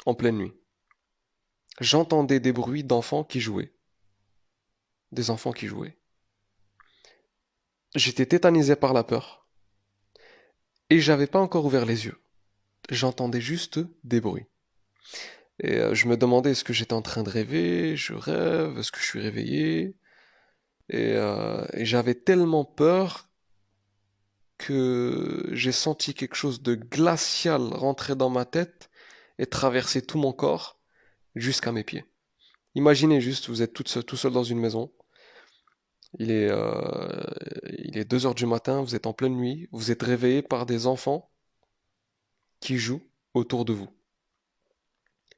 en pleine nuit. J'entendais des bruits d'enfants qui jouaient, des enfants qui jouaient. J'étais tétanisé par la peur et j'avais pas encore ouvert les yeux. J'entendais juste des bruits. Et je me demandais est-ce que j'étais en train de rêver, je rêve, est-ce que je suis réveillé? Et j'avais tellement peur que j'ai senti quelque chose de glacial rentrer dans ma tête et traverser tout mon corps jusqu'à mes pieds. Imaginez juste, vous êtes tout seul dans une maison, il est, euh, il est 2 heures du matin, vous êtes en pleine nuit, vous êtes réveillé par des enfants qui jouent autour de vous.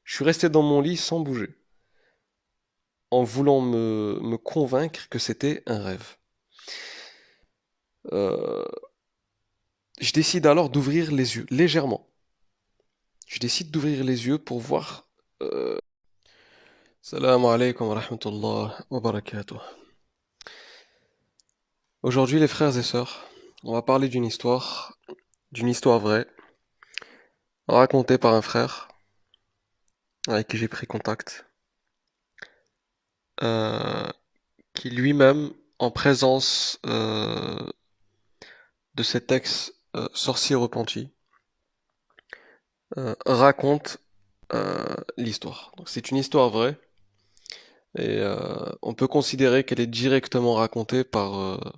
Je suis resté dans mon lit sans bouger, en voulant me convaincre que c'était un rêve. Euh, je décide alors d'ouvrir les yeux, légèrement. Je décide d'ouvrir les yeux pour voir. Salam alaikum wa rahmatullah wa barakatuh. Aujourd'hui, les frères et sœurs, on va parler d'une histoire vraie, racontée par un frère avec qui j'ai pris contact, euh, qui lui-même, en présence de cet ex-sorcier repenti, raconte l'histoire. Donc c'est une histoire vraie et on peut considérer qu'elle est directement racontée par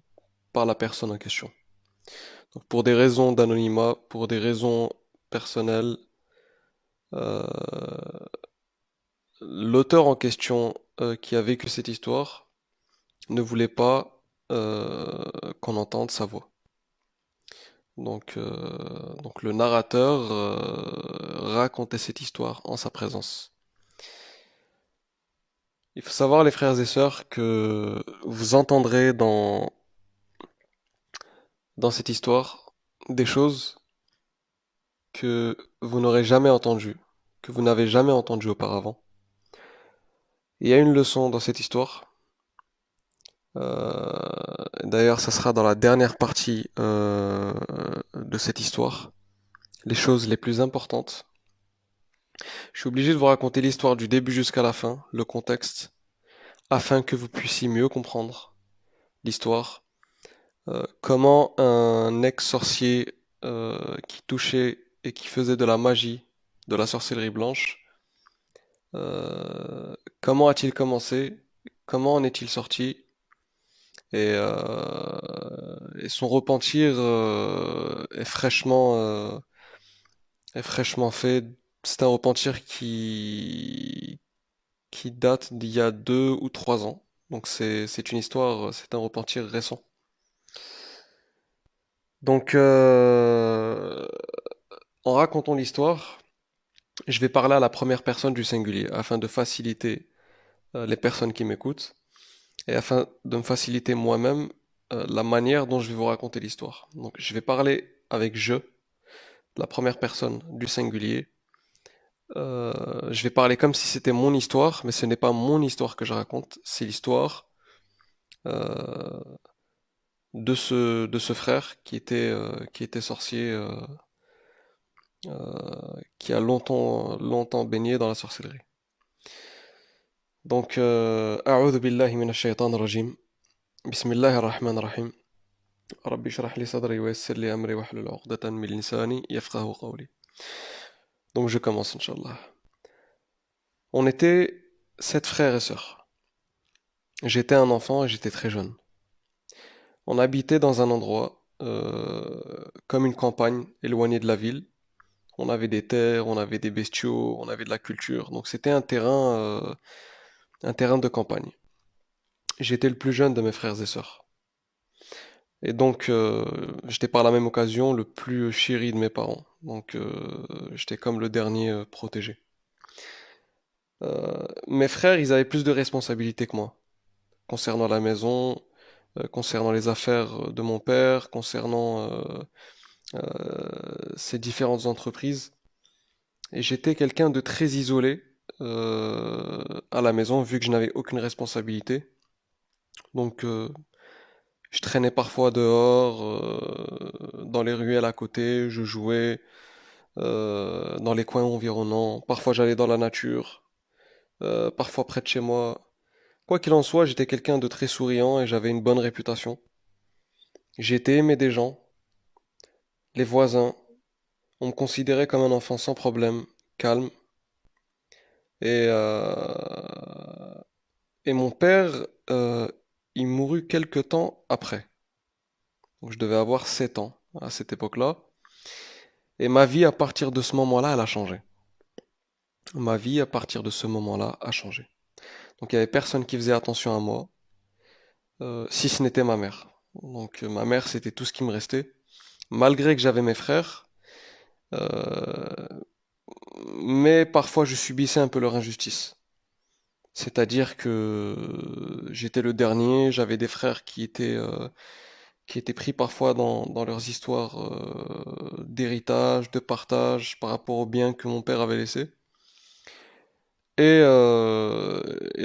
la personne en question. Donc, pour des raisons d'anonymat, pour des raisons personnelles, euh, l'auteur en question qui a vécu cette histoire ne voulait pas qu'on entende sa voix. Donc le narrateur racontait cette histoire en sa présence. Il faut savoir, les frères et sœurs, que vous entendrez dans cette histoire des choses que vous n'aurez jamais entendues, que vous n'avez jamais entendues auparavant. Il y a une leçon dans cette histoire. D'ailleurs, ça sera dans la dernière partie de cette histoire. Les choses les plus importantes. Je suis obligé de vous raconter l'histoire du début jusqu'à la fin, le contexte, afin que vous puissiez mieux comprendre l'histoire. Comment un ex-sorcier qui touchait et qui faisait de la magie, de la sorcellerie blanche, comment a-t-il commencé? Comment en est-il sorti? Et son repentir est fraîchement fait. C'est un repentir qui date d'il y a 2 ou 3 ans. Donc c'est une histoire, c'est un repentir récent. Donc en racontant l'histoire, je vais parler à la première personne du singulier afin de faciliter les personnes qui m'écoutent et afin de me faciliter moi-même la manière dont je vais vous raconter l'histoire. Donc je vais parler avec je, la première personne du singulier. Je vais parler comme si c'était mon histoire, mais ce n'est pas mon histoire que je raconte, c'est l'histoire euh, de ce frère qui était sorcier, qui a longtemps baigné dans la sorcellerie. Donc, أعوذ بالله من الشيطان الرجيم. بسم الله الرحمن الرحيم. ربي اشرح لي صدري ويسر لي أمري واحلل عقدة من لساني يفقه قولي. Donc, je commence, Inch'Allah. On était 7 frères et sœurs. J'étais un enfant et j'étais très jeune. On habitait dans un endroit comme une campagne éloignée de la ville. On avait des terres, on avait des bestiaux, on avait de la culture. Donc c'était un terrain de campagne. J'étais le plus jeune de mes frères et sœurs. Et donc j'étais par la même occasion le plus chéri de mes parents. Donc j'étais comme le dernier protégé. Mes frères, ils avaient plus de responsabilités que moi concernant la maison, concernant les affaires de mon père, concernant ces différentes entreprises. Et j'étais quelqu'un de très isolé à la maison, vu que je n'avais aucune responsabilité. Donc, je traînais parfois dehors, dans les ruelles à côté, je jouais, dans les coins environnants. Parfois j'allais dans la nature, parfois près de chez moi. Quoi qu'il en soit, j'étais quelqu'un de très souriant et j'avais une bonne réputation. J'étais aimé des gens, les voisins. On me considérait comme un enfant sans problème, calme. Et, euh, et mon père, il mourut quelque temps après. Donc je devais avoir 7 ans à cette époque-là. Et ma vie, à partir de ce moment-là, elle a changé. Ma vie, à partir de ce moment-là, a changé. Donc il y avait personne qui faisait attention à moi, si ce n'était ma mère. Donc ma mère, c'était tout ce qui me restait. Malgré que j'avais mes frères, euh, mais parfois je subissais un peu leur injustice. C'est-à-dire que j'étais le dernier, j'avais des frères qui étaient pris parfois dans leurs histoires d'héritage, de partage par rapport aux biens que mon père avait laissés. Et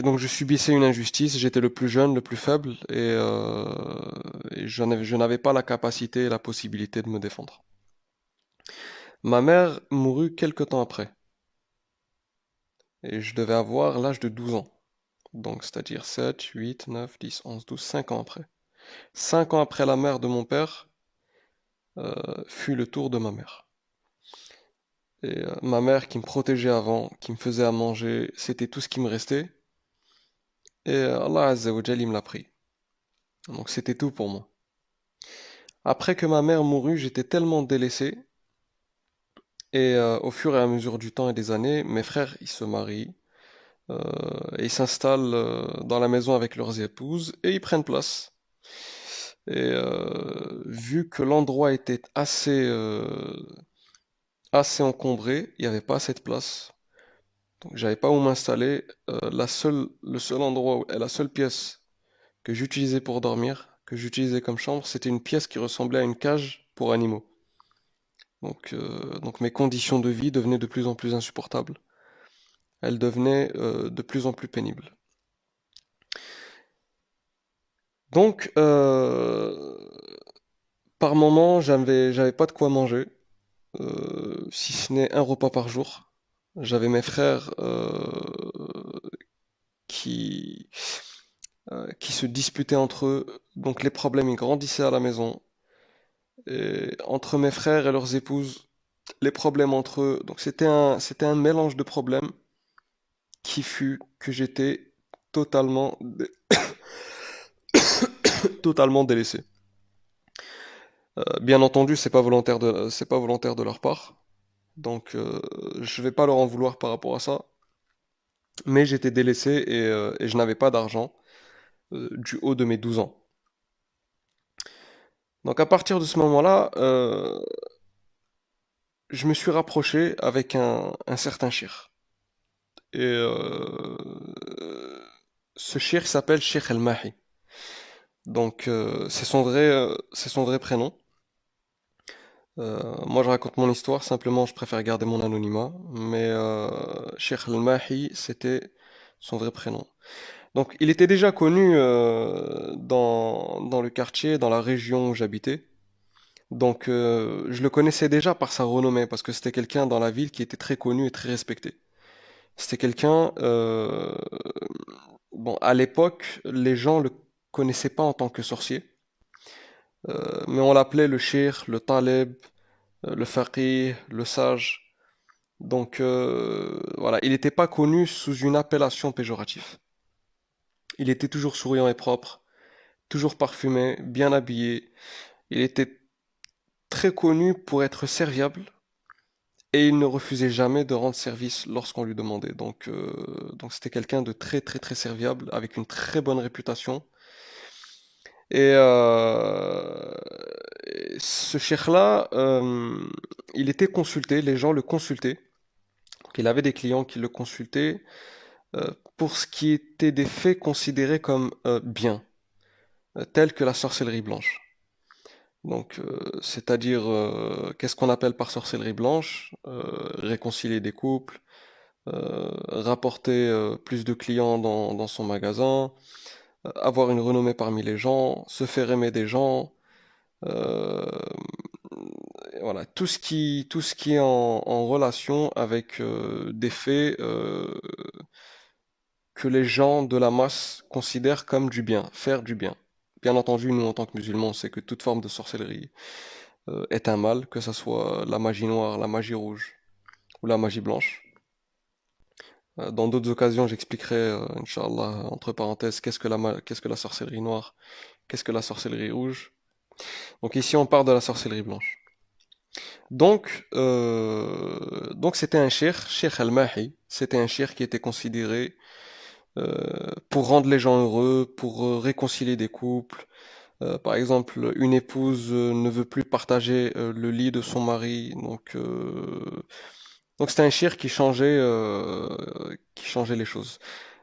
donc je subissais une injustice, j'étais le plus jeune, le plus faible, et je n'avais pas la capacité et la possibilité de me défendre. Ma mère mourut quelque temps après, et je devais avoir l'âge de 12 ans. Donc c'est-à-dire 7, 8, 9, 10, 11, 12, 5 ans après. 5 ans après la mère de mon père, fut le tour de ma mère. Et ma mère qui me protégeait avant, qui me faisait à manger, c'était tout ce qui me restait. Et Allah Azza wa Jal, il me l'a pris. Donc c'était tout pour moi. Après que ma mère mourut, j'étais tellement délaissé. Et au fur et à mesure du temps et des années, mes frères, ils se marient. euh, et ils s'installent dans la maison avec leurs épouses. Et ils prennent place. Et vu que l'endroit était assez encombré, il n'y avait pas assez de place. Donc j'avais pas où m'installer. Le seul endroit, la seule pièce que j'utilisais pour dormir, que j'utilisais comme chambre, c'était une pièce qui ressemblait à une cage pour animaux. Donc mes conditions de vie devenaient de plus en plus insupportables. Elles devenaient de plus en plus pénibles. Donc par moment, j'avais pas de quoi manger, si ce n'est un repas par jour. J'avais mes frères qui qui se disputaient entre eux, donc les problèmes ils grandissaient à la maison. Et entre mes frères et leurs épouses, les problèmes entre eux. Donc c'était un mélange de problèmes qui fut que j'étais totalement, totalement délaissé. Bien entendu, c'est pas volontaire de leur part. Donc je vais pas leur en vouloir par rapport à ça. Mais j'étais délaissé et je n'avais pas d'argent du haut de mes 12 ans. Donc à partir de ce moment-là, je me suis rapproché avec un certain shir. Et ce shir s'appelle Sheikh El-Mahi. Donc c'est son vrai prénom. Moi je raconte mon histoire, simplement je préfère garder mon anonymat. Mais Sheikh Al-Mahi, c'était son vrai prénom. Donc il était déjà connu dans le quartier, dans la région où j'habitais. Donc je le connaissais déjà par sa renommée, parce que c'était quelqu'un dans la ville qui était très connu et très respecté. C'était quelqu'un, bon, à l'époque, les gens le connaissaient pas en tant que sorcier, mais on l'appelait le cheikh, le taleb, le faqih, le sage. Donc voilà, il n'était pas connu sous une appellation péjorative. Il était toujours souriant et propre, toujours parfumé, bien habillé. Il était très connu pour être serviable et il ne refusait jamais de rendre service lorsqu'on lui demandait. Donc c'était quelqu'un de très très très serviable avec une très bonne réputation. Et ce cheikh-là, il était consulté, les gens le consultaient. Donc, il avait des clients qui le consultaient pour ce qui était des faits considérés comme bien, tels que la sorcellerie blanche. Donc, c'est-à-dire, qu'est-ce qu'on appelle par sorcellerie blanche? Réconcilier des couples, rapporter plus de clients dans son magasin, avoir une renommée parmi les gens, se faire aimer des gens, euh, voilà, tout ce qui est en relation avec des faits que les gens de la masse considèrent comme du bien, faire du bien. Bien entendu, nous en tant que musulmans, on sait que toute forme de sorcellerie est un mal, que ce soit la magie noire, la magie rouge ou la magie blanche. Dans d'autres occasions, j'expliquerai, Inch'Allah, entre parenthèses, qu'est-ce que la sorcellerie noire, qu'est-ce que la sorcellerie rouge. Donc ici, on parle de la sorcellerie blanche. Donc c'était un cheikh, Cheikh Al-Mahi, c'était un cheikh qui était considéré pour rendre les gens heureux, pour réconcilier des couples. Par exemple, une épouse ne veut plus partager le lit de son mari, donc c'était un cheikh qui changeait les choses.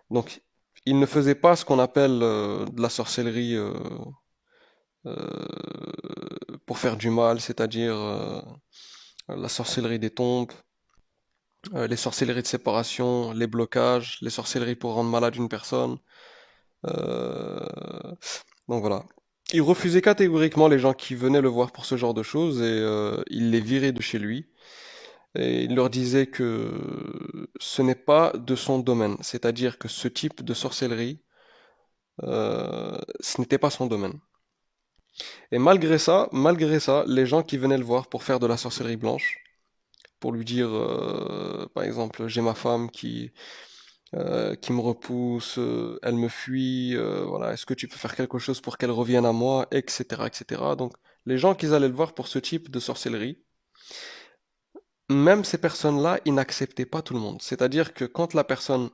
Donc il ne faisait pas ce qu'on appelle de la sorcellerie pour faire du mal, c'est-à-dire la sorcellerie des tombes, les sorcelleries de séparation, les blocages, les sorcelleries pour rendre malade une personne. Euh, donc voilà. Il refusait catégoriquement les gens qui venaient le voir pour ce genre de choses et il les virait de chez lui. Et il leur disait que ce n'est pas de son domaine, c'est-à-dire que ce type de sorcellerie, ce n'était pas son domaine. Et malgré ça, les gens qui venaient le voir pour faire de la sorcellerie blanche, pour lui dire, par exemple, j'ai ma femme qui me repousse, elle me fuit, voilà, est-ce que tu peux faire quelque chose pour qu'elle revienne à moi, etc., etc. Donc, les gens qui allaient le voir pour ce type de sorcellerie, même ces personnes-là, ils n'acceptaient pas tout le monde. C'est-à-dire que quand la personne,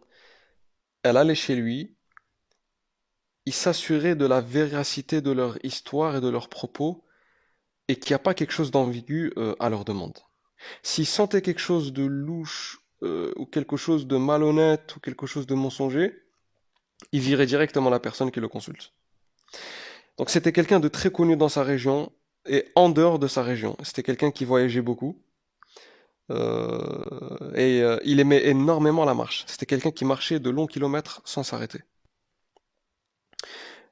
elle allait chez lui, il s'assurait de la véracité de leur histoire et de leurs propos, et qu'il n'y a pas quelque chose d'ambigu à leur demande. S'il sentait quelque chose de louche, ou quelque chose de malhonnête, ou quelque chose de mensonger, il virait directement la personne qui le consulte. Donc c'était quelqu'un de très connu dans sa région et en dehors de sa région. C'était quelqu'un qui voyageait beaucoup il aimait énormément la marche. C'était quelqu'un qui marchait de longs kilomètres sans s'arrêter.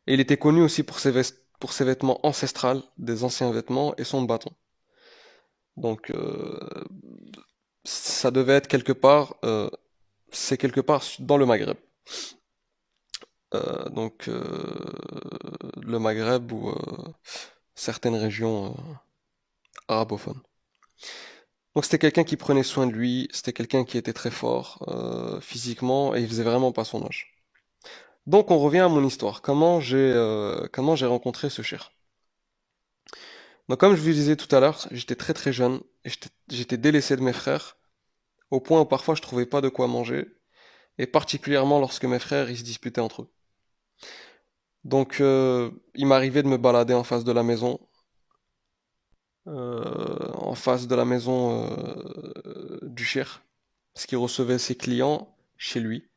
Et il était connu aussi pour ses vêtements ancestrales, des anciens vêtements et son bâton. Donc ça devait être c'est quelque part dans le Maghreb. Le Maghreb ou certaines régions arabophones. Donc c'était quelqu'un qui prenait soin de lui, c'était quelqu'un qui était très fort physiquement et il faisait vraiment pas son âge. Donc on revient à mon histoire. Comment j'ai rencontré ce cher. Donc comme je vous disais tout à l'heure, j'étais très très jeune et j'étais délaissé de mes frères au point où parfois je trouvais pas de quoi manger et particulièrement lorsque mes frères ils se disputaient entre eux. Donc il m'arrivait de me balader en face de la maison du cher, parce qu'il recevait ses clients chez lui.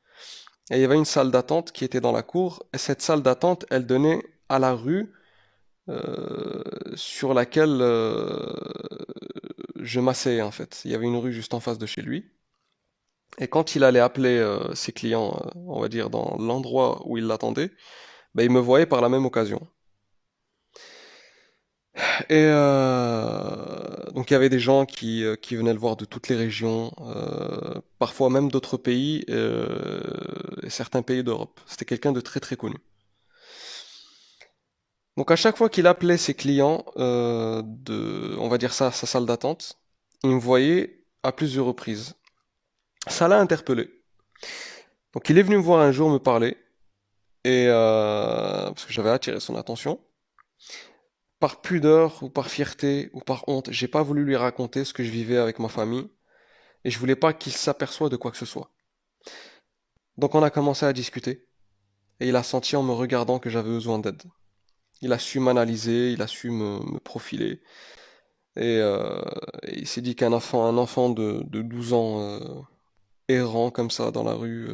Et il y avait une salle d'attente qui était dans la cour, et cette salle d'attente, elle donnait à la rue euh, sur laquelle je m'asseyais en fait. Il y avait une rue juste en face de chez lui. Et quand il allait appeler ses clients, on va dire dans l'endroit où il l'attendait, ben, il me voyait par la même occasion. Et donc il y avait des gens qui venaient le voir de toutes les régions, parfois même d'autres pays et certains pays d'Europe. C'était quelqu'un de très très connu. Donc à chaque fois qu'il appelait ses clients on va dire ça, sa salle d'attente, il me voyait à plusieurs reprises. Ça l'a interpellé. Donc il est venu me voir un jour me parler et parce que j'avais attiré son attention. Par pudeur ou par fierté ou par honte, j'ai pas voulu lui raconter ce que je vivais avec ma famille et je voulais pas qu'il s'aperçoive de quoi que ce soit. Donc on a commencé à discuter et il a senti en me regardant que j'avais besoin d'aide. Il a su m'analyser, il a su me profiler et, il s'est dit un enfant de 12 ans errant comme ça dans la rue,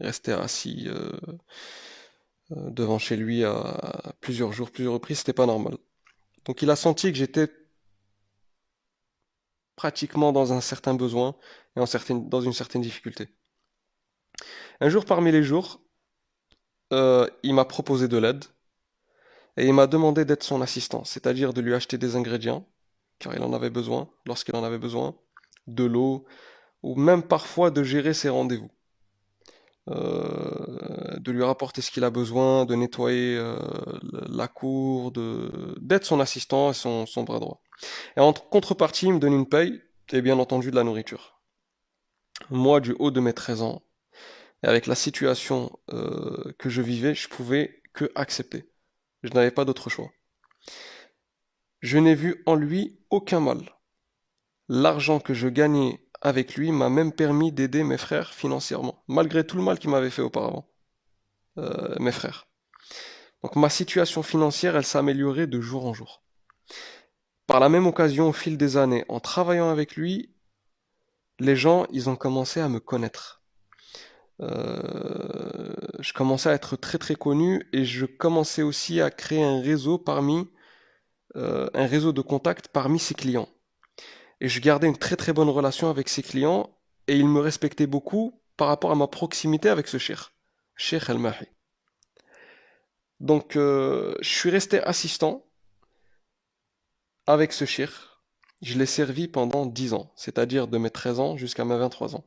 restait assis devant chez lui à plusieurs jours, plusieurs reprises, c'était pas normal. Donc il a senti que j'étais pratiquement dans un certain besoin et dans une certaine difficulté. Un jour parmi les jours, il m'a proposé de l'aide et il m'a demandé d'être son assistant, c'est-à-dire de lui acheter des ingrédients car il en avait besoin, lorsqu'il en avait besoin, de l'eau, ou même parfois de gérer ses rendez-vous, de lui rapporter ce qu'il a besoin, de nettoyer la cour, d'être son assistant et son bras droit. Et en contrepartie, il me donne une paye et bien entendu de la nourriture. Moi, du haut de mes 13 ans, et avec la situation que je vivais, je pouvais que accepter. Je n'avais pas d'autre choix. Je n'ai vu en lui aucun mal. L'argent que je gagnais avec lui m'a même permis d'aider mes frères financièrement, malgré tout le mal qu'il m'avait fait auparavant, mes frères. Donc ma situation financière, elle s'améliorait de jour en jour. Par la même occasion, au fil des années, en travaillant avec lui, les gens, ils ont commencé à me connaître. Je commençais à être très très connu et je commençais aussi à créer un réseau de contacts parmi ses clients. Et je gardais une très très bonne relation avec ses clients et ils me respectaient beaucoup par rapport à ma proximité avec ce cheikh, Cheikh El-Mahi. Donc je suis resté assistant avec ce cheikh. Je l'ai servi pendant 10 ans, c'est-à-dire de mes 13 ans jusqu'à mes 23 ans.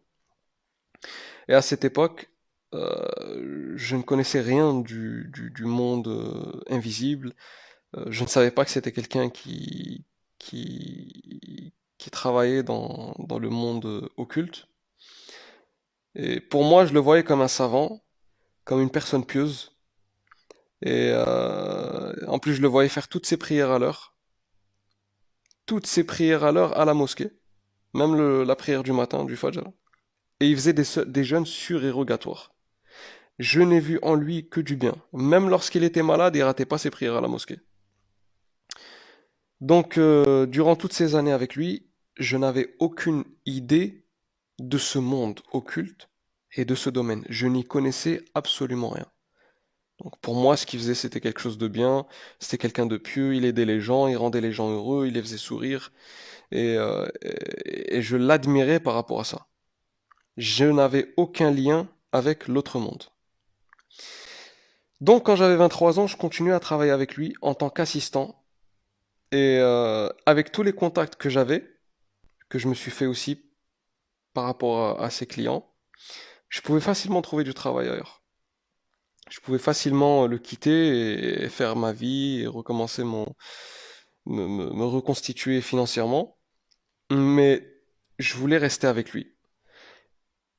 Et à cette époque, je ne connaissais rien du monde invisible. Je ne savais pas que c'était quelqu'un qui travaillait dans le monde occulte. Et pour moi, je le voyais comme un savant, comme une personne pieuse. Et en plus, je le voyais faire toutes ses prières à l'heure. Toutes ses prières à l'heure à la mosquée. Même la prière du matin, du Fajr. Et il faisait des jeûnes surérogatoires. Je n'ai vu en lui que du bien. Même lorsqu'il était malade, il ratait pas ses prières à la mosquée. Donc, durant toutes ces années avec lui, je n'avais aucune idée de ce monde occulte et de ce domaine. Je n'y connaissais absolument rien. Donc pour moi, ce qu'il faisait, c'était quelque chose de bien, c'était quelqu'un de pieux, il aidait les gens, il rendait les gens heureux, il les faisait sourire, et je l'admirais par rapport à ça. Je n'avais aucun lien avec l'autre monde. Donc quand j'avais 23 ans, je continuais à travailler avec lui en tant qu'assistant, et avec tous les contacts que j'avais, que je me suis fait aussi par rapport à ses clients, je pouvais facilement trouver du travail ailleurs. Je pouvais facilement le quitter et faire ma vie et recommencer me reconstituer financièrement. Mais je voulais rester avec lui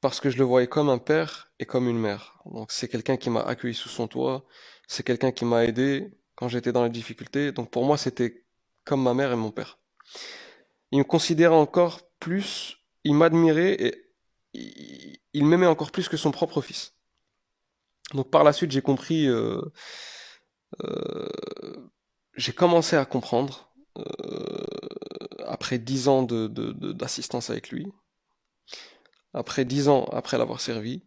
parce que je le voyais comme un père et comme une mère. Donc c'est quelqu'un qui m'a accueilli sous son toit, c'est quelqu'un qui m'a aidé quand j'étais dans les difficultés. Donc pour moi, c'était comme ma mère et mon père. Il me considérait encore plus, il m'admirait et il m'aimait encore plus que son propre fils. Donc par la suite, euh, j'ai commencé à comprendre, après 10 ans d'assistance avec lui, après 10 ans après l'avoir servi,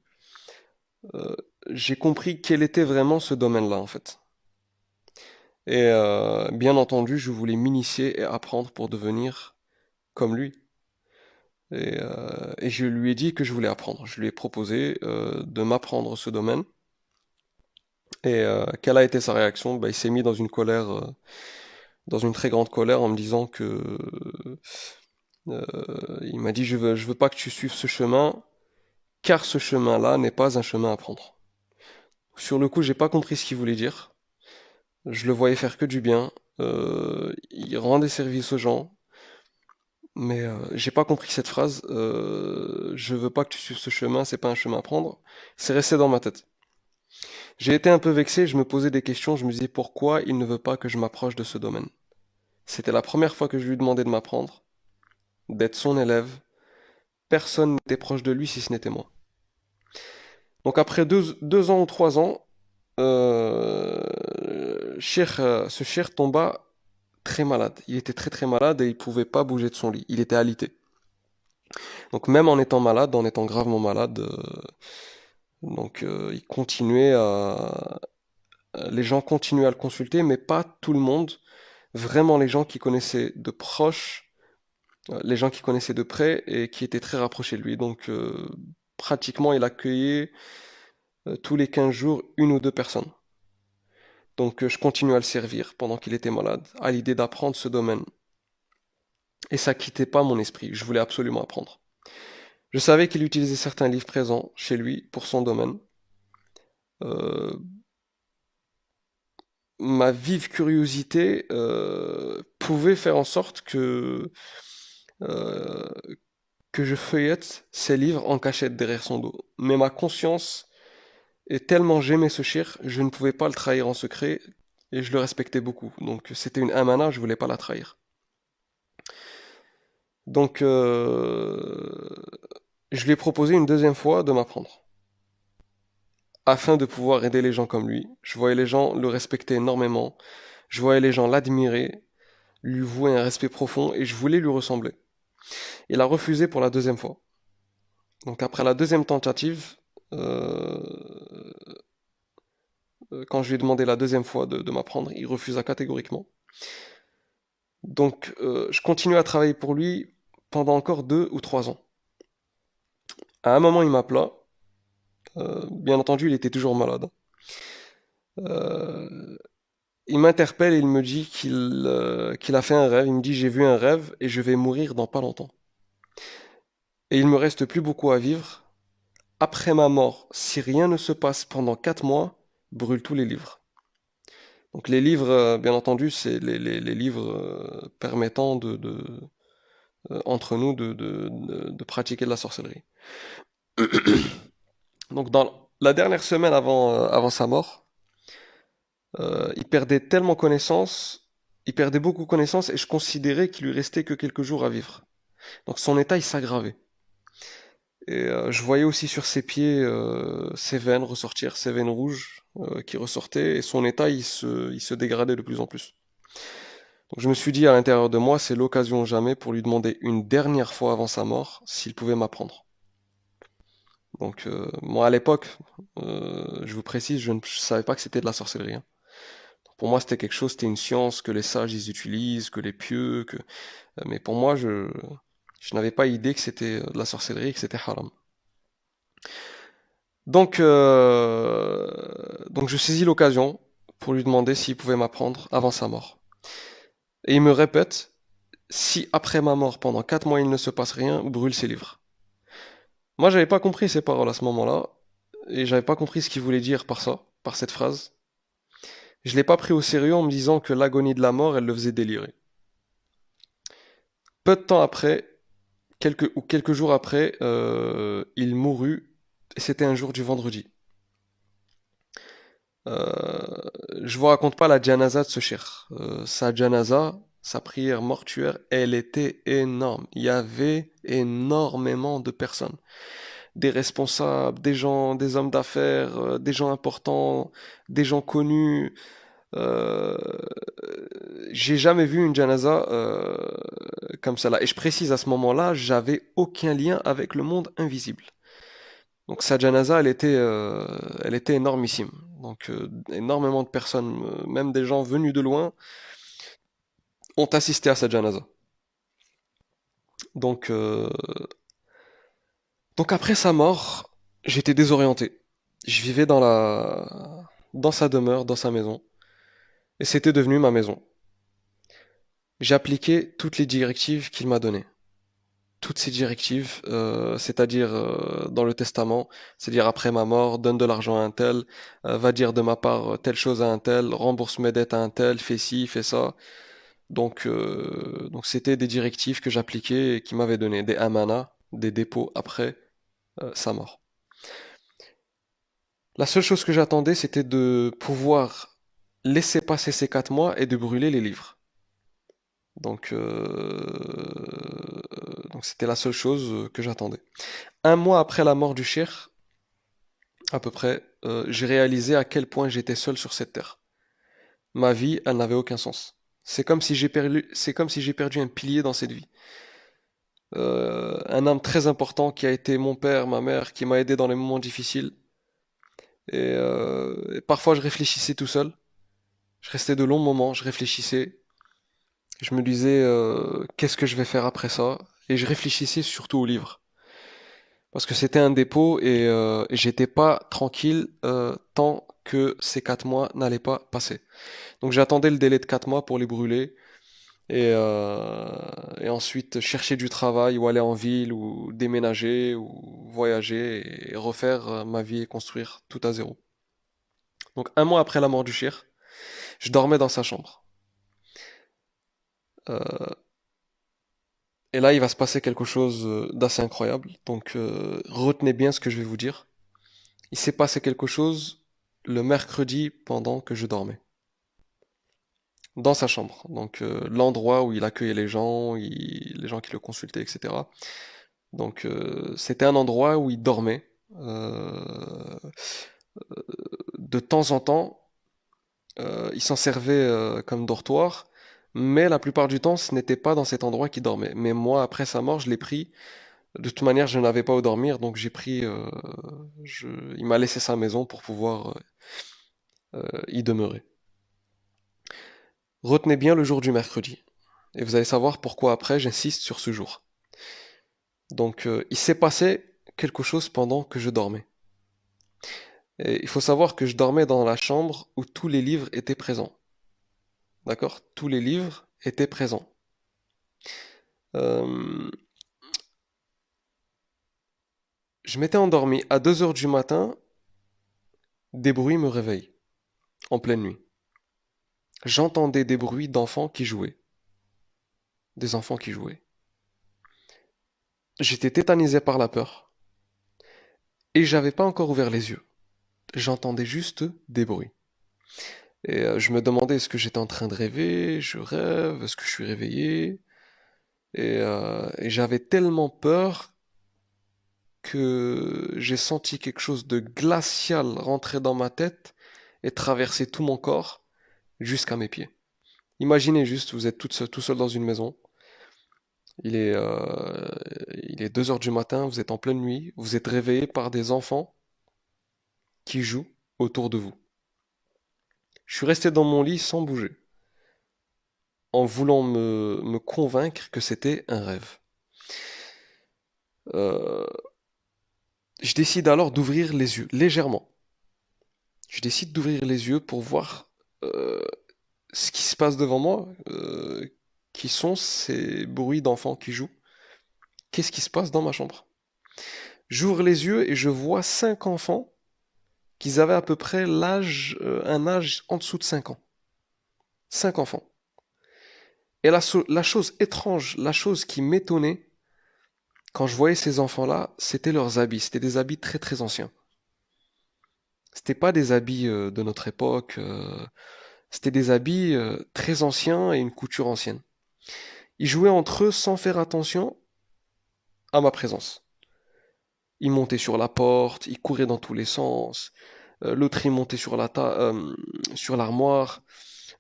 euh, j'ai compris quel était vraiment ce domaine-là en fait. Et bien entendu, je voulais m'initier et apprendre pour devenir comme lui. Et je lui ai dit que je voulais apprendre. Je lui ai proposé de m'apprendre ce domaine. Et quelle a été sa réaction? Bah, il s'est mis dans une colère, dans une très grande colère, en me disant que il m'a dit je veux pas que tu suives ce chemin, car ce chemin-là n'est pas un chemin à prendre. Sur le coup, j'ai pas compris ce qu'il voulait dire. Je le voyais faire que du bien. Il rendait service aux gens, mais j'ai pas compris cette phrase. Je veux pas que tu suives ce chemin, c'est pas un chemin à prendre. C'est resté dans ma tête. J'ai été un peu vexé, je me posais des questions, je me disais pourquoi il ne veut pas que je m'approche de ce domaine. C'était la première fois que je lui demandais de m'apprendre, d'être son élève. Personne n'était proche de lui si ce n'était moi. Donc après 2 ans ou 3 ans, ce cheikh tomba très malade. Il était très très malade et il pouvait pas bouger de son lit. Il était alité. Donc même en étant malade, en étant gravement malade, il continuait les gens continuaient à le consulter, mais pas tout le monde. Vraiment les gens qui connaissaient de proche, les gens qui connaissaient de près et qui étaient très rapprochés de lui. Donc pratiquement il accueillait tous les 15 jours une ou deux personnes. Donc je continuais à le servir pendant qu'il était malade, à l'idée d'apprendre ce domaine. et ça quittait pas mon esprit. Je voulais absolument apprendre. Je savais qu'il utilisait certains livres présents chez lui pour son domaine. Euh, Ma vive curiosité pouvait faire en sorte euh, que je feuillette ces livres en cachette derrière son dos. Mais ma conscience, et tellement j'aimais ce shir, je ne pouvais pas le trahir en secret et je le respectais beaucoup. Donc c'était une amana, je voulais pas la trahir. Donc je lui ai proposé une deuxième fois de m'apprendre, afin de pouvoir aider les gens comme lui. Je voyais les gens le respecter énormément, je voyais les gens l'admirer, lui vouer un respect profond et je voulais lui ressembler. Il a refusé pour la deuxième fois. Donc après la deuxième tentative, euh, quand je lui ai demandé la deuxième fois de m'apprendre, il refusa catégoriquement. Donc je continue à travailler pour lui pendant encore 2 ou 3 ans. À un moment, il m'appela. Bien entendu, il était toujours malade. Euh, il m'interpelle et il me dit qu'il a fait un rêve. Il me dit, j'ai vu un rêve et je vais mourir dans pas longtemps. Et il me reste plus beaucoup à vivre. Après ma mort, si rien ne se passe pendant 4 mois, brûle tous les livres. Donc les livres, bien entendu, c'est les livres permettant entre nous de pratiquer de la sorcellerie. Donc dans la dernière semaine avant sa mort, il perdait tellement connaissance, il perdait beaucoup connaissance et je considérais qu'il lui restait que quelques jours à vivre. Donc son état il s'aggravait. Et je voyais aussi sur ses pieds ses veines ressortir, ses veines rouges qui ressortaient et son état il se dégradait de plus en plus. Donc je me suis dit à l'intérieur de moi, c'est l'occasion jamais pour lui demander une dernière fois avant sa mort s'il pouvait m'apprendre. Donc moi à l'époque, je vous précise, je savais pas que c'était de la sorcellerie, hein. Pour moi c'était quelque chose, c'était une science que les sages ils utilisent, que les pieux, mais pour moi je n'avais pas idée que c'était de la sorcellerie, que c'était haram. Donc donc je saisis l'occasion pour lui demander s'il pouvait m'apprendre avant sa mort. Et il me répète, si après ma mort pendant 4 mois il ne se passe rien, brûle ses livres. Moi j'avais pas compris ces paroles à ce moment-là, et j'avais pas compris ce qu'il voulait dire par ça, par cette phrase. Je l'ai pas pris au sérieux en me disant que l'agonie de la mort, elle le faisait délirer. Peu de temps après, quelques jours après, il mourut, et c'était un jour du vendredi. Euh, je vous raconte pas la janaza de ce cher. Sa janaza, sa prière mortuaire, elle était énorme. Il y avait énormément de personnes. Des responsables, des gens, des hommes d'affaires, des gens importants, des gens connus. Euh, j'ai jamais vu une janaza comme celle-là. Et je précise à ce moment-là, j'avais aucun lien avec le monde invisible. Donc sa janaza, elle était énormissime. Donc énormément de personnes, même des gens venus de loin, ont assisté à sa janaza. Donc, euh, donc après sa mort, j'étais désorienté. Je vivais dans sa demeure, dans sa maison, et c'était devenu ma maison. J'appliquais toutes les directives qu'il m'a données. Toutes ces directives, c'est-à-dire dans le testament, c'est-à-dire après ma mort, donne de l'argent à un tel, va dire de ma part telle chose à un tel, rembourse mes dettes à un tel, fais ci, fais ça. Donc c'était des directives que j'appliquais et qui m'avaient donné des amana, des dépôts après sa mort. La seule chose que j'attendais, c'était de pouvoir laisser passer ces 4 mois et de brûler les livres. Donc, donc c'était la seule chose que j'attendais. Un mois après la mort du cheikh, à peu près, j'ai réalisé à quel point j'étais seul sur cette terre. Ma vie, elle n'avait aucun sens. C'est comme si j'ai perdu un pilier dans cette vie. Un homme très important qui a été mon père, ma mère, qui m'a aidé dans les moments difficiles. Et parfois, je réfléchissais tout seul. Je restais de longs moments, je réfléchissais. Je me disais, qu'est-ce que je vais faire après ça? Et je réfléchissais surtout au livre. Parce que c'était un dépôt et j'étais pas tranquille tant que ces 4 mois n'allaient pas passer. Donc j'attendais le délai de 4 mois pour les brûler et ensuite chercher du travail ou aller en ville ou déménager ou voyager et refaire ma vie et construire tout à zéro. Donc un mois après la mort du shir, je dormais dans sa chambre. Euh, et là, il va se passer quelque chose d'assez incroyable. Donc retenez bien ce que je vais vous dire. Il s'est passé quelque chose le mercredi pendant que je dormais. Dans sa chambre. Donc l'endroit où il accueillait les gens, les gens qui le consultaient, etc. Donc c'était un endroit où il dormait. De temps en temps, il s'en servait comme dortoir, mais la plupart du temps, ce n'était pas dans cet endroit qu'il dormait. Mais moi, après sa mort, je l'ai pris. De toute manière, je n'avais pas où dormir, donc j'ai pris. Il m'a laissé sa maison pour pouvoir y demeurer. Retenez bien le jour du mercredi, et vous allez savoir pourquoi après j'insiste sur ce jour. Donc, il s'est passé quelque chose pendant que je dormais. Et il faut savoir que je dormais dans la chambre où tous les livres étaient présents. D'accord? Tous les livres étaient présents. Euh, je m'étais endormi à 2 heures du matin, des bruits me réveillent, en pleine nuit. J'entendais des bruits d'enfants qui jouaient. Des enfants qui jouaient. J'étais tétanisé par la peur, et j'avais pas encore ouvert les yeux. J'entendais juste des bruits. Et je me demandais est-ce que j'étais en train de rêver, je rêve, est-ce que je suis réveillé? Et j'avais tellement peur que j'ai senti quelque chose de glacial rentrer dans ma tête et traverser tout mon corps jusqu'à mes pieds. Imaginez juste, vous êtes tout seul dans une maison, il est, euh, il est 2 heures du matin, vous êtes en pleine nuit, vous êtes réveillé par des enfants qui jouent autour de vous. Je suis resté dans mon lit sans bouger, en voulant me convaincre que c'était un rêve. Euh, je décide alors d'ouvrir les yeux, légèrement. Je décide d'ouvrir les yeux pour voir euh, ce qui se passe devant moi, qui sont ces bruits d'enfants qui jouent. Qu'est-ce qui se passe dans ma chambre? J'ouvre les yeux et je vois 5 enfants qui avaient à peu près un âge en dessous de 5 ans. 5 enfants. Et la chose étrange, la chose qui m'étonnait quand je voyais ces enfants-là, c'était leurs habits. C'était des habits très très anciens. C'était pas des habits de notre époque. C'était des habits très anciens et une couture ancienne. Ils jouaient entre eux sans faire attention à ma présence. Ils montaient sur la porte, ils couraient dans tous les sens. L'autre il montait sur l'armoire.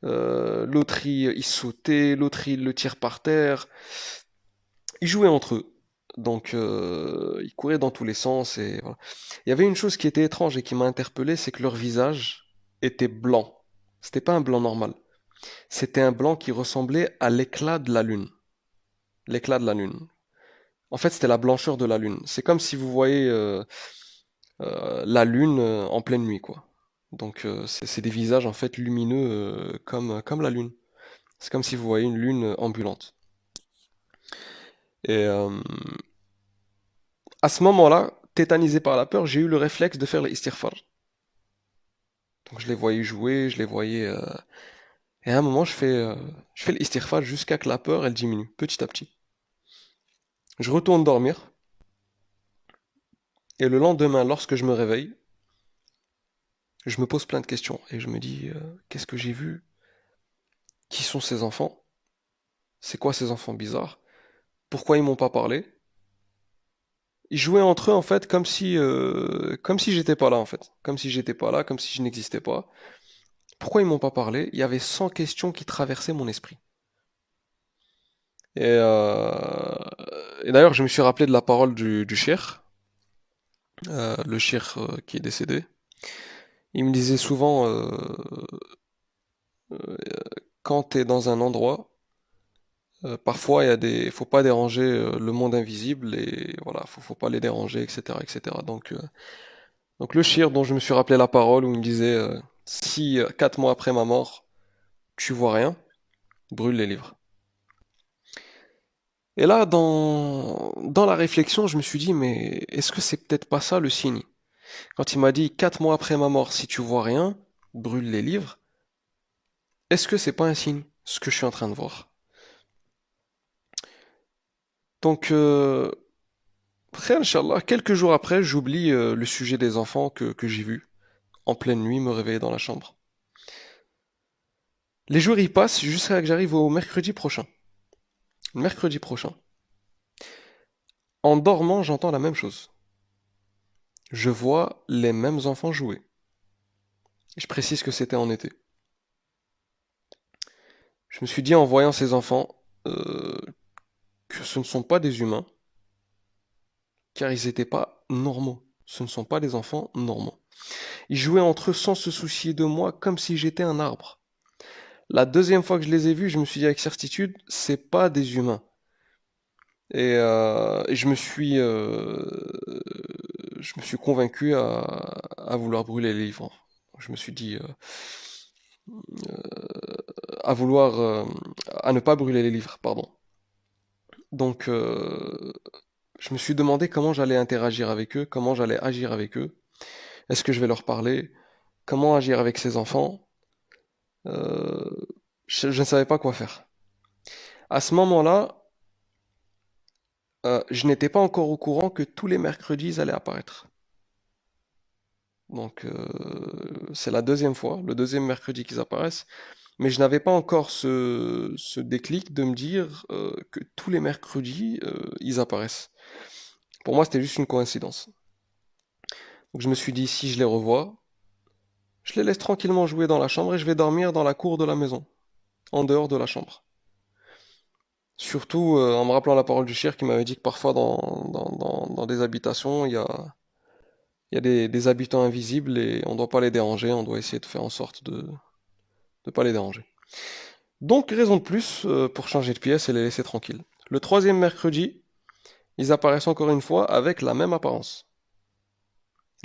L'autre il sautait, l'autre il le tire par terre. Ils jouaient entre eux. Donc ils couraient dans tous les sens et voilà. Il y avait une chose qui était étrange et qui m'a interpellé, c'est que leur visage était blanc. C'était pas un blanc normal. C'était un blanc qui ressemblait à l'éclat de la lune. L'éclat de la lune. En fait, c'était la blancheur de la lune. C'est comme si vous voyez la lune en pleine nuit, quoi. Donc, c'est des visages en fait lumineux comme la lune. C'est comme si vous voyez une lune ambulante. Et à ce moment-là, tétanisé par la peur, j'ai eu le réflexe de faire l'istighfar. Donc, je les voyais jouer, je les voyais. Et à un moment, je fais l'istighfar jusqu'à que la peur elle diminue, petit à petit. Je retourne dormir. Et le lendemain, lorsque je me réveille, je me pose plein de questions et je me dis qu'est-ce que j'ai vu? Qui sont ces enfants? C'est quoi ces enfants bizarres? Pourquoi ils m'ont pas parlé? Ils jouaient entre eux en fait comme si j'étais pas là en fait, comme si j'étais pas là, comme si je n'existais pas. Pourquoi ils m'ont pas parlé? Il y avait 100 questions qui traversaient mon esprit. Et, euh, et d'ailleurs, je me suis rappelé de la parole du cheikh, le cheikh qui est décédé. Il me disait souvent euh, quand tu es dans un endroit. Parfois, faut pas déranger le monde invisible et voilà, faut pas les déranger, etc., etc. Donc le shir dont je me suis rappelé la parole où il me disait si 4 mois après ma mort tu vois rien, brûle les livres. Et là, dans la réflexion, je me suis dit, mais est-ce que c'est peut-être pas ça le signe? Quand il m'a dit 4 mois après ma mort, si tu vois rien, brûle les livres, est-ce que c'est pas un signe, ce que je suis en train de voir? Donc, après, Inch'Allah, quelques jours après, j'oublie le sujet des enfants que j'ai vu en pleine nuit me réveiller dans la chambre. Les jours y passent jusqu'à que j'arrive au mercredi prochain. Le mercredi prochain. En dormant, j'entends la même chose. Je vois les mêmes enfants jouer. Je précise que c'était en été. Je me suis dit en voyant ces enfants que ce ne sont pas des humains, car ils n'étaient pas normaux. Ce ne sont pas des enfants normaux. Ils jouaient entre eux sans se soucier de moi, comme si j'étais un arbre. La deuxième fois que je les ai vus, je me suis dit avec certitude, c'est pas des humains. Et je me suis convaincu à vouloir brûler les livres. Je me suis dit à vouloir à ne pas brûler les livres, pardon. Donc je me suis demandé comment j'allais interagir avec eux, comment j'allais agir avec eux. Est-ce que je vais leur parler? Comment agir avec ces enfants? Euh, je ne savais pas quoi faire. À ce moment-là, je n'étais pas encore au courant que tous les mercredis ils allaient apparaître. Donc c'est la deuxième fois, le deuxième mercredi qu'ils apparaissent. Mais je n'avais pas encore ce déclic de me dire que tous les mercredis ils apparaissent. Pour moi, c'était juste une coïncidence. Donc je me suis dit, si je les revois, je les laisse tranquillement jouer dans la chambre et je vais dormir dans la cour de la maison, en dehors de la chambre. Surtout en me rappelant la parole du shir qui m'avait dit que parfois dans des habitations, il y a des habitants invisibles et on ne doit pas les déranger, on doit essayer de faire en sorte de ne pas les déranger. Donc raison de plus pour changer de pièce et les laisser tranquilles. Le troisième mercredi, ils apparaissent encore une fois avec la même apparence.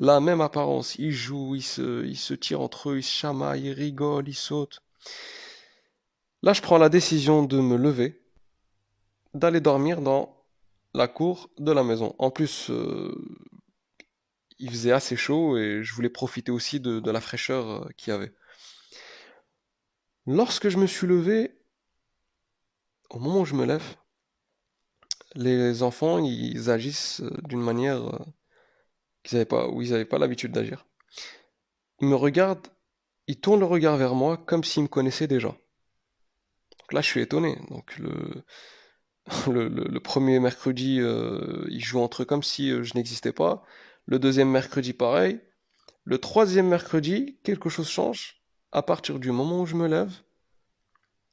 La même apparence, ils jouent, ils se tirent entre eux, ils se chamaillent, ils rigolent, ils sautent. Là, je prends la décision de me lever, d'aller dormir dans la cour de la maison. En plus, il faisait assez chaud et je voulais profiter aussi de la fraîcheur qu'il y avait. Lorsque je me suis levé, au moment où je me lève, les enfants, ils agissent d'une manière où ils n'avaient pas l'habitude d'agir. Ils me regardent, ils tournent le regard vers moi comme s'ils me connaissaient déjà. Donc là, je suis étonné. Donc le premier mercredi, ils jouent entre eux comme si je n'existais pas. Le deuxième mercredi, pareil. Le troisième mercredi, quelque chose change. À partir du moment où je me lève,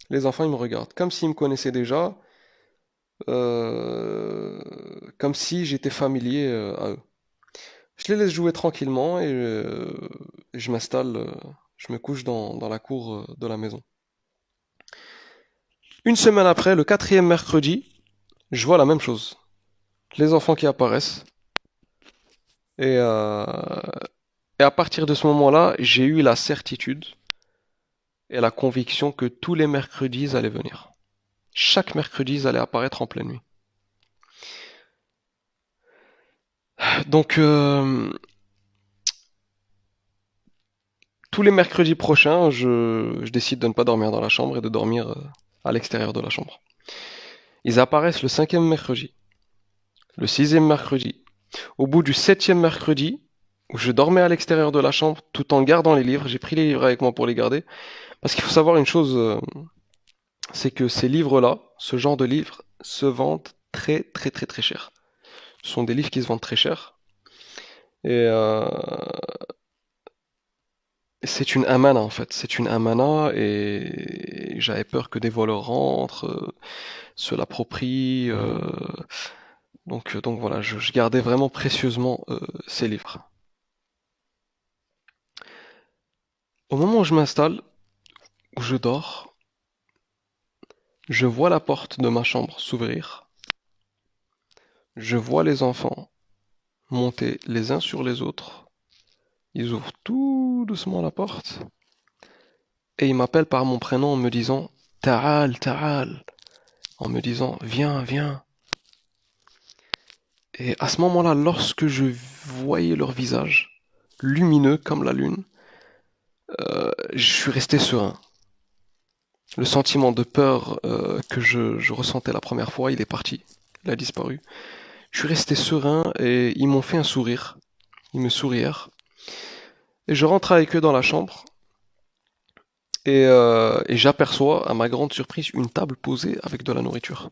les enfants, ils me regardent comme s'ils me connaissaient déjà, euh, comme si j'étais familier à eux. Je les laisse jouer tranquillement et je m'installe, je me couche dans la cour de la maison. Une semaine après, le quatrième mercredi, je vois la même chose. Les enfants qui apparaissent. Et, euh, et à partir de ce moment-là, j'ai eu la certitude et la conviction que tous les mercredis ils allaient venir. Chaque mercredi, ils allaient apparaître en pleine nuit. Donc, tous les mercredis prochains, je décide de ne pas dormir dans la chambre et de dormir à l'extérieur de la chambre. Ils apparaissent le cinquième mercredi, le sixième mercredi. Au bout du septième mercredi, où je dormais à l'extérieur de la chambre tout en gardant les livres, j'ai pris les livres avec moi pour les garder. Parce qu'il faut savoir une chose, c'est que ces livres-là, ce genre de livres, se vendent très très très très cher. Ce sont des livres qui se vendent très cher. Et c'est une amana en fait. C'est une amana et j'avais peur que des voleurs rentrent, se l'approprient. Donc voilà, je gardais vraiment précieusement ces livres. Au moment où je m'installe, où je dors, je vois la porte de ma chambre s'ouvrir. Je vois les enfants monter les uns sur les autres. Ils ouvrent tout doucement la porte et ils m'appellent par mon prénom en me disant Ta'al, Ta'al, en me disant viens, viens. Et à ce moment-là, lorsque je voyais leur visage, lumineux comme la lune, je suis resté serein. Le sentiment de peur que je ressentais la première fois, il est parti, il a disparu. Je suis resté serein et ils m'ont fait un sourire. Ils me sourièrent. Et je rentre avec eux dans la chambre et j'aperçois, à ma grande surprise, une table posée avec de la nourriture.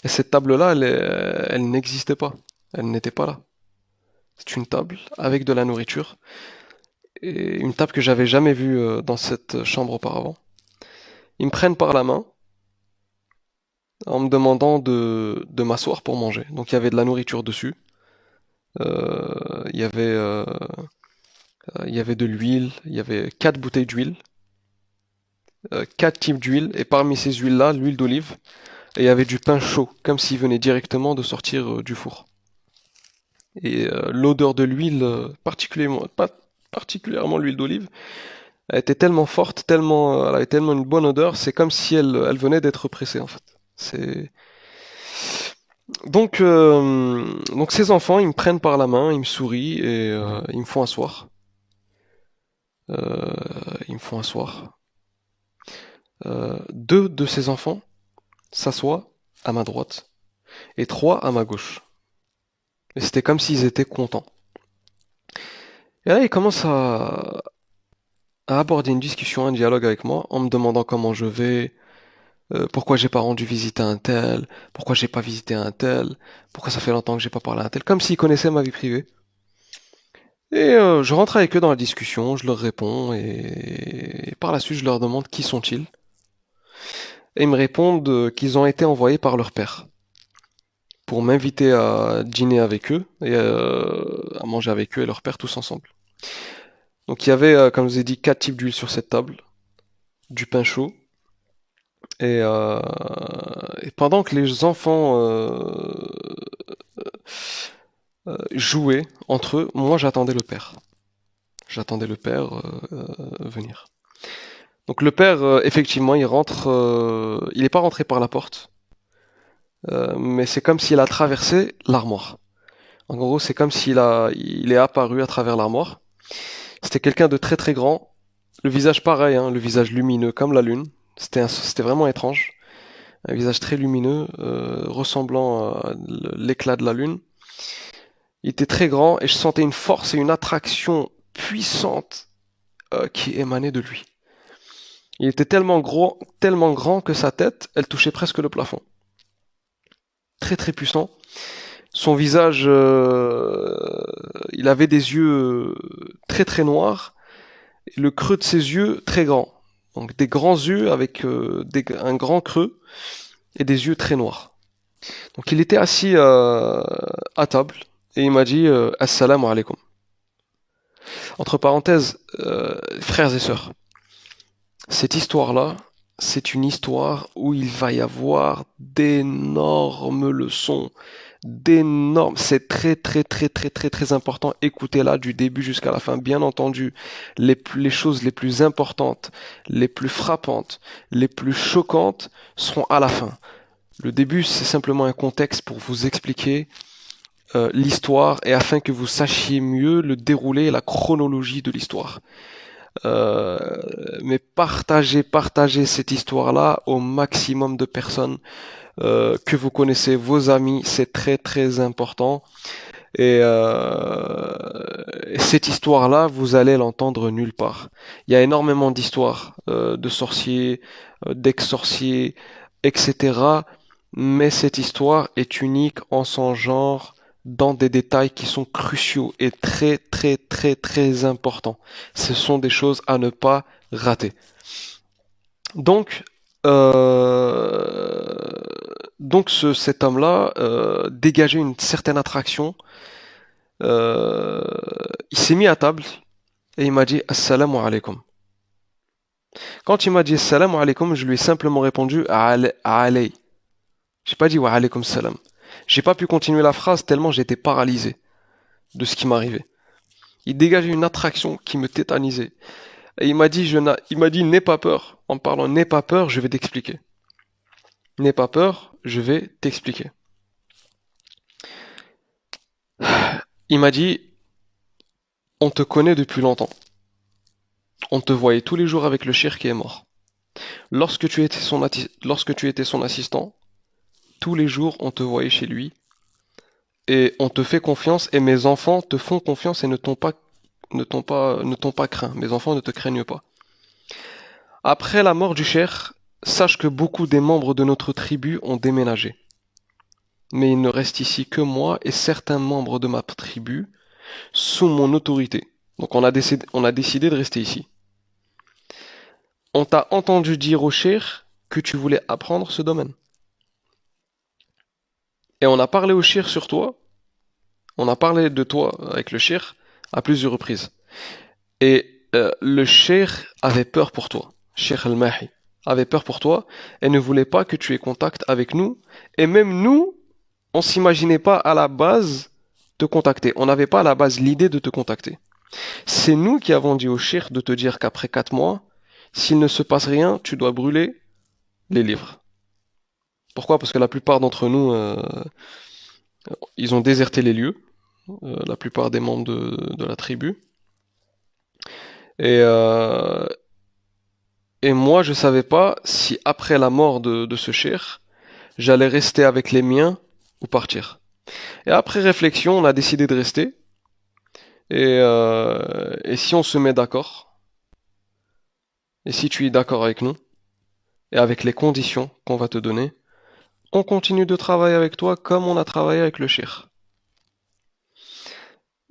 Et cette table-là, elle n'existait pas. Elle n'était pas là. C'est une table avec de la nourriture et une table que j'avais jamais vue dans cette chambre auparavant. Ils me prennent par la main en me demandant de m'asseoir pour manger. Donc il y avait de la nourriture dessus. Il y avait, il y avait de l'huile. Il y avait 4 bouteilles d'huile, 4 types d'huile. Et parmi ces huiles-là, l'huile d'olive. Et il y avait du pain chaud, comme s'il venait directement de sortir du four. Et l'odeur de l'huile, pas particulièrement l'huile d'olive, elle était tellement forte, elle avait tellement une bonne odeur, c'est comme si elle venait d'être pressée en fait. C'est donc ces enfants, ils me prennent par la main, ils me sourient et ils me font asseoir. Euh, Ils me font asseoir. Deux de ces enfants s'assoient à ma droite et trois à ma gauche. Et c'était comme s'ils étaient contents. Et là, ils commencent à aborder une discussion, un dialogue avec moi, en me demandant comment je vais, pourquoi j'ai pas rendu visite à un tel, pourquoi j'ai pas visité un tel, pourquoi ça fait longtemps que j'ai pas parlé à un tel, comme s'ils connaissaient ma vie privée. Et je rentre avec eux dans la discussion, je leur réponds, et par la suite je leur demande qui sont-ils. Et ils me répondent qu'ils ont été envoyés par leur père pour m'inviter à dîner avec eux et à manger avec eux et leur père tous ensemble. Donc il y avait, comme je vous ai dit, 4 types d'huile sur cette table, du pain chaud, et pendant que les enfants jouaient entre eux, moi j'attendais le père. J'attendais le père venir. Donc le père, effectivement, il rentre, il n'est pas rentré par la porte, mais c'est comme s'il a traversé l'armoire. En gros, c'est comme il est apparu à travers l'armoire. C'était quelqu'un de très très grand, le visage pareil, hein, le visage lumineux comme la lune. C'était vraiment étrange. Un visage très lumineux, ressemblant à l'éclat de la lune. Il était très grand et je sentais une force et une attraction puissante qui émanait de lui. Il était tellement gros, tellement grand que sa tête, elle touchait presque le plafond. Très très puissant. Son visage, il avait des yeux très très noirs et le creux de ses yeux très grand. Donc des grands yeux avec un grand creux et des yeux très noirs. Donc il était assis à table et il m'a dit Assalamu alaikum. Entre parenthèses, frères et sœurs, cette histoire-là, c'est une histoire où il va y avoir d'énormes leçons, d'énormes. C'est très très très très très très important. Écoutez-la du début jusqu'à la fin. Bien entendu, les choses les plus importantes, les plus frappantes, les plus choquantes seront à la fin. Le début, c'est simplement un contexte pour vous expliquer l'histoire et afin que vous sachiez mieux le déroulé et la chronologie de l'histoire. Euh, mais partagez cette histoire-là au maximum de personnes que vous connaissez, vos amis, c'est très très important. Et cette histoire-là, vous allez l'entendre nulle part. Il y a énormément d'histoires de sorciers, d'ex-sorciers, etc. Mais cette histoire est unique en son genre dans des détails qui sont cruciaux et très très très très importants. Ce sont des choses à ne pas rater. Donc, euh, cet homme-là dégageait une certaine attraction. Euh, il s'est mis à table et il m'a dit Assalamu alaikum. Quand il m'a dit Assalamu alaikum, je lui ai simplement répondu Alay. J'ai pas dit Wa alaikum salam. J'ai pas pu continuer la phrase tellement j'étais paralysé de ce qui m'arrivait. Il dégageait une attraction qui me tétanisait. Et il m'a dit n'aie pas peur. En me parlant n'aie pas peur, je vais t'expliquer. N'aie pas peur, je vais t'expliquer. Il m'a dit, on te connaît depuis longtemps. On te voyait tous les jours avec le cheikh qui est mort. Lorsque tu étais son assistant, tous les jours on te voyait chez lui et on te fait confiance et mes enfants te font confiance et ne t'ont pas craint. Mes enfants ne te craignent pas. Après la mort du cheikh, sache que beaucoup des membres de notre tribu ont déménagé. Mais il ne reste ici que moi et certains membres de ma tribu sous mon autorité. Donc on a décidé de rester ici. On t'a entendu dire au cheikh que tu voulais apprendre ce domaine. Et on a parlé au cheikh sur toi. On a parlé de toi avec le cheikh à plusieurs reprises. Et le cheikh avait peur pour toi. Cheikh Al-Mahi avait peur pour toi et ne voulait pas que tu aies contact avec nous. Et même nous, on s'imaginait pas à la base te contacter. On n'avait pas à la base l'idée de te contacter. C'est nous qui avons dit au cheikh de te dire qu'après 4 mois, s'il ne se passe rien, tu dois brûler les livres. Pourquoi? Parce que la plupart d'entre nous, ils ont déserté les lieux, la plupart des membres de la tribu. Et, euh, et moi, je savais pas si après la mort de ce cheikh, j'allais rester avec les miens ou partir. Et après réflexion, on a décidé de rester. Et si on se met d'accord, et si tu es d'accord avec nous, et avec les conditions qu'on va te donner, on continue de travailler avec toi comme on a travaillé avec le cheikh.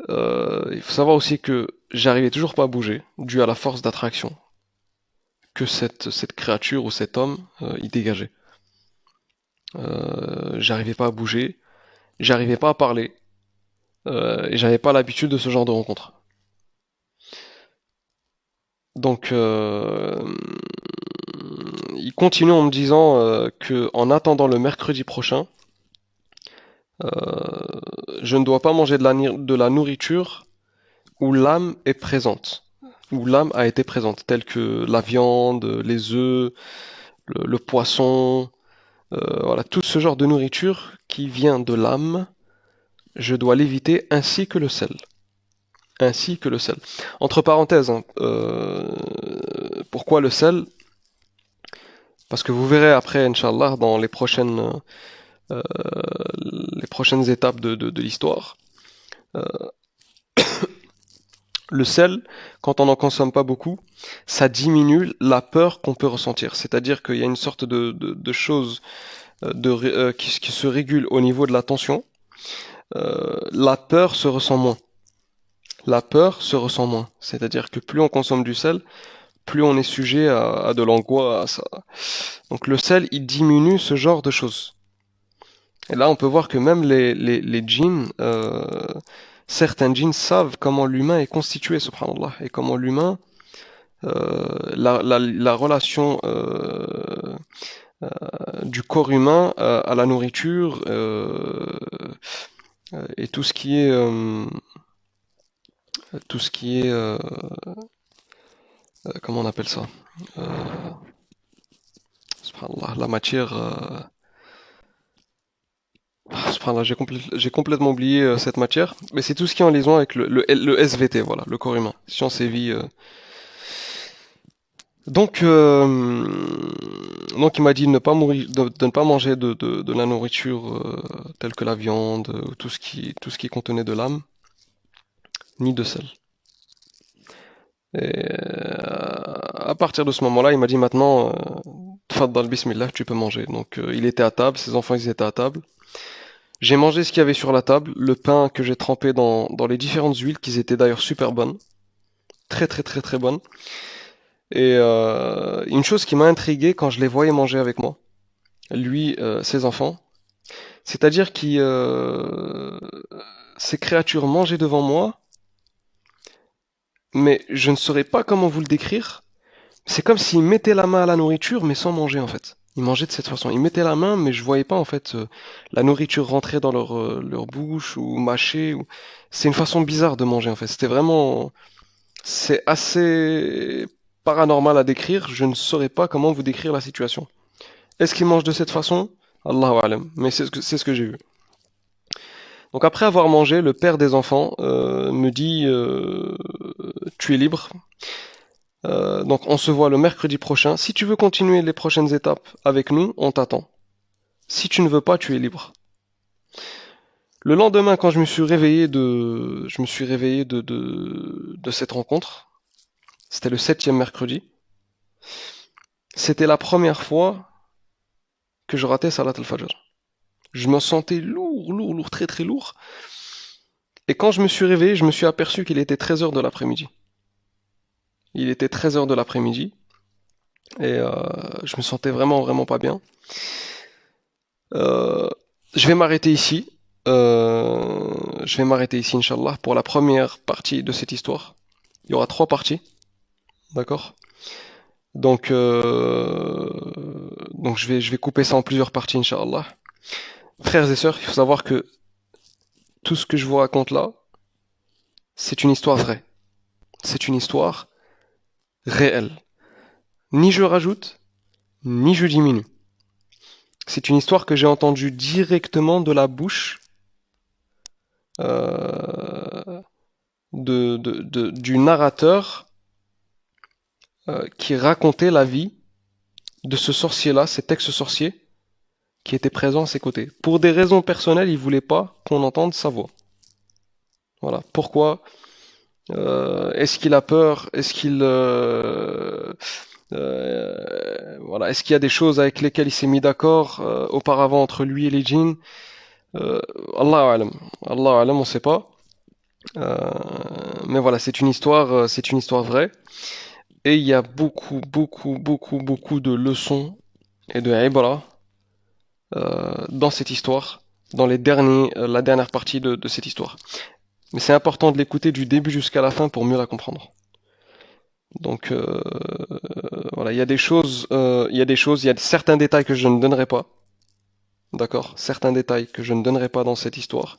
Il faut savoir aussi que j'arrivais toujours pas à bouger, dû à la force d'attraction que cette créature ou cet homme y dégageait. J'arrivais pas à bouger, j'arrivais pas à parler, et j'avais pas l'habitude de ce genre de rencontre. Donc, il continue en me disant que en attendant le mercredi prochain, je ne dois pas manger de la nourriture où l'âme est présente, où l'âme a été présente, telle que la viande, les œufs, le poisson, voilà, tout ce genre de nourriture qui vient de l'âme, je dois l'éviter ainsi que le sel. Ainsi que le sel. Entre parenthèses, hein, pourquoi le sel? Parce que vous verrez après, Inch'Allah, dans euh, les prochaines étapes de l'histoire, euh, le sel, quand on n'en consomme pas beaucoup, ça diminue la peur qu'on peut ressentir. C'est-à-dire qu'il y a une sorte de chose qui se régule au niveau de la tension. La peur se ressent moins. La peur se ressent moins. C'est-à-dire que plus on consomme du sel, plus on est sujet à de l'angoisse. Donc le sel, il diminue ce genre de choses. Et là, on peut voir que même les djinns, certains djinns savent comment l'humain est constitué, subhanallah, et comment l'humain, la relation du corps humain à la nourriture et tout ce qui est comment on appelle ça? Euh, Subhanallah, la matière. Subhanallah, j'ai complètement oublié cette matière, mais c'est tout ce qui est en liaison avec le SVT, voilà, le corps humain, science et vie. Donc, donc il m'a dit de ne pas manger de la nourriture telle que la viande, ou tout ce qui contenait de l'âme, ni de sel. Et à partir de ce moment-là, il m'a dit maintenant, Tfaddal, bismillah, tu peux manger. Donc, il était à table, ses enfants ils étaient à table. J'ai mangé ce qu'il y avait sur la table, le pain que j'ai trempé dans les différentes huiles, qui étaient d'ailleurs super bonnes, très très très très bonnes. Et une chose qui m'a intrigué quand je les voyais manger avec moi, lui, ses enfants, c'est-à-dire que ces créatures mangeaient devant moi, mais je ne saurais pas comment vous le décrire. C'est comme s'ils mettaient la main à la nourriture, mais sans manger en fait. Ils mangeaient de cette façon. Ils mettaient la main, mais je voyais pas en fait la nourriture rentrer dans leur bouche ou mâcher. C'est une façon bizarre de manger en fait. C'est assez paranormal à décrire. Je ne saurais pas comment vous décrire la situation. Est-ce qu'ils mangent de cette façon? Allahu alam. Mais c'est ce que j'ai vu. Donc après avoir mangé, le père des enfants me dit tu es libre. Donc on se voit le mercredi prochain. Si tu veux continuer les prochaines étapes avec nous, on t'attend. Si tu ne veux pas, tu es libre. Le lendemain, quand je me suis réveillé de cette rencontre. C'était le 7e mercredi. C'était la première fois que je ratais Salat al-Fajr. Je me sentais lourd, très très lourd. Et quand je me suis réveillé, je me suis aperçu qu'il était 13 heures de l'après-midi. Il était 13 heures de l'après-midi et je me sentais vraiment pas bien. Euh, je vais m'arrêter ici. Je vais m'arrêter ici, Inch'Allah, pour la première partie de cette histoire. Il y aura 3 parties, d'accord? Donc, je vais couper ça en plusieurs parties, Inch'Allah. Frères et sœurs, il faut savoir que tout ce que je vous raconte là, c'est une histoire vraie. C'est une histoire réelle. Ni je rajoute, ni je diminue. C'est une histoire que j'ai entendue directement de la bouche euh, du narrateur qui racontait la vie de ce sorcier-là, cet ex-sorcier, qui était présent à ses côtés. Pour des raisons personnelles, il voulait pas qu'on entende sa voix. Voilà. Pourquoi est-ce qu'il a peur? Voilà. Est-ce qu'il y a des choses avec lesquelles il s'est mis d'accord auparavant entre lui et les djinns? Euh, Allahu alam. Allahu alam, on sait pas. Euh, mais voilà, c'est une histoire vraie. Et il y a beaucoup de leçons et de ibra dans cette histoire, dans la dernière partie de cette histoire. Mais c'est important de l'écouter du début jusqu'à la fin pour mieux la comprendre. Donc voilà, il y a certains détails que je ne donnerai pas. D'accord? Certains détails que je ne donnerai pas dans cette histoire.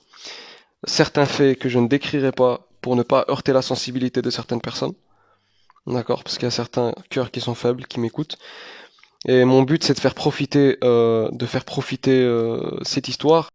Certains faits que je ne décrirai pas pour ne pas heurter la sensibilité de certaines personnes. D'accord? Parce qu'il y a certains cœurs qui sont faibles, qui m'écoutent. Et mon but, c'est de faire profiter cette histoire